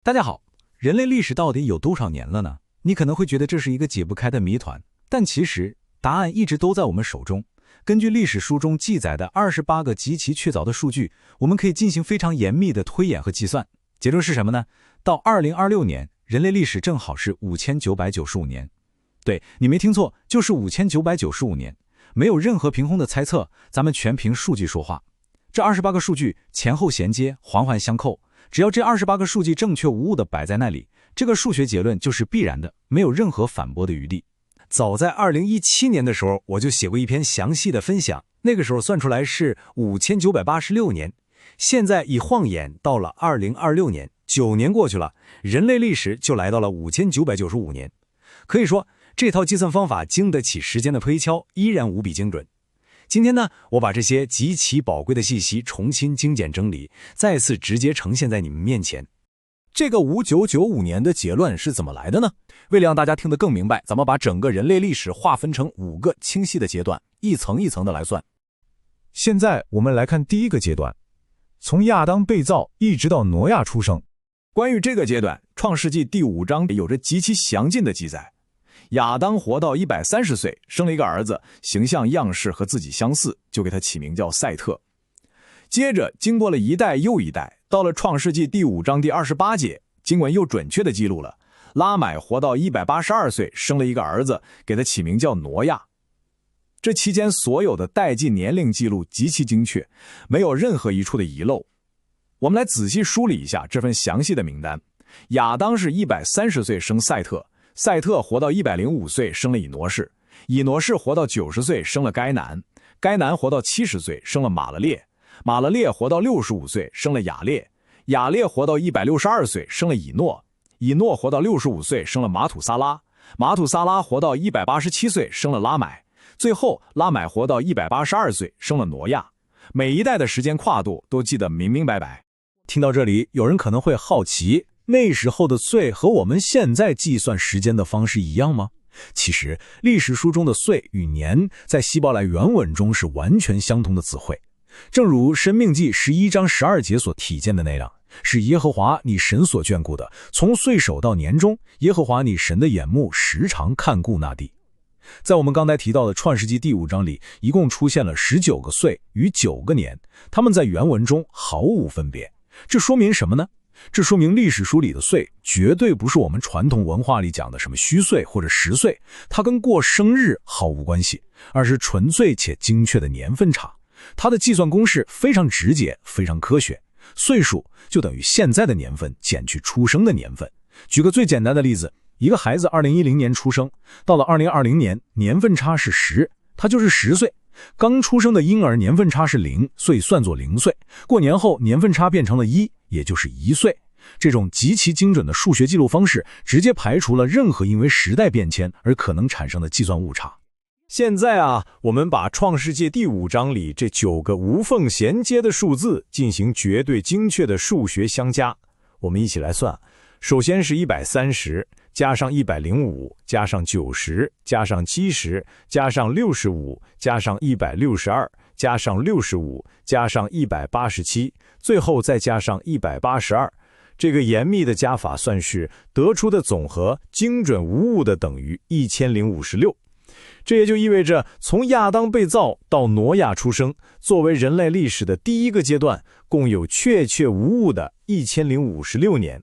大家好，人类历史到底有多少年了呢？你可能会觉得这是一个解不开的谜团，但其实答案一直都在我们手中。根据历史书中记载的28个极其确凿的数据，我们可以进行非常严密的推演和计算。结论是什么呢？到2026年，人类历史正好是5995年。对，你没听错，就是5995年。没有任何凭空的猜测，咱们全凭数据说话。这28个数据前后衔接，环环相扣。只要这28个数据正确无误地摆在那里，这个数学结论就是必然的，没有任何反驳的余地。早在2017年的时候，我就写过一篇详细的分享，那个时候算出来是5986年。现在一晃眼到了2026年，9年过去了，人类历史就来到了5995年。可以说，这套计算方法经得起时间的推敲，依然无比精准。今天呢，我把这些极其宝贵的信息重新精简整理，再次直接呈现在你们面前。这个5995年的结论是怎么来的呢？为了让大家听得更明白，咱们把整个人类历史划分成5个清晰的阶段，一层一层的来算。现在我们来看第一个阶段，从亚当被造一直到挪亚出生。关于这个阶段，创世纪第5章有着极其详尽的记载。亚当活到130岁，生了一个儿子，形象样式和自己相似，就给他起名叫赛特。接着经过了一代又一代，到了创世纪第5章第28节，经文又准确地记录了拉买活到182岁，生了一个儿子，给他起名叫挪亚。这期间所有的代际年龄记录极其精确，没有任何一处的遗漏。我们来仔细梳理一下这份详细的名单。亚当是130岁生赛特，赛特活到105岁生了以挪士，以挪士活到90岁生了该南，该南活到70岁生了马勒列，马勒列活到65岁生了雅列，雅列活到162岁生了以诺，以诺活到65岁生了马土撒拉，马土撒拉活到187岁生了拉买，最后拉买活到182岁生了挪亚。每一代的时间跨度都记得明明白白。听到这里，有人可能会好奇，那时候的岁和我们现在计算时间的方式一样吗？其实历史书中的岁与年在希伯来原文中是完全相同的词汇。正如申命记11章12节所体现的那样，是耶和华你神所眷顾的，从岁首到年终，耶和华你神的眼目时常看顾那地。在我们刚才提到的创世纪第5章里，一共出现了19个岁与9个年，它们在原文中毫无分别。这说明什么呢？这说明历史书里的岁绝对不是我们传统文化里讲的什么虚岁或者实岁，它跟过生日毫无关系，而是纯粹且精确的年份差。它的计算公式非常直接，非常科学。岁数就等于现在的年份减去出生的年份。举个最简单的例子，一个孩子2010年出生，到了2020年，年份差是10，他就是10岁。刚出生的婴儿年份差是0，所以算作0岁。过年后年份差变成了1，也就是1岁。这种极其精准的数学记录方式，直接排除了任何因为时代变迁而可能产生的计算误差。现在我们把创世纪第5章里这9个无缝衔接的数字进行绝对精确的数学相加。我们一起来算，首先是130加上105加上90加上70加上65加上162加上65加上187，最后再加上182。这个严密的加法算式得出的总和精准无误的等于1056。这也就意味着，从亚当被造到挪亚出生，作为人类历史的第一个阶段，共有确无误的1056年。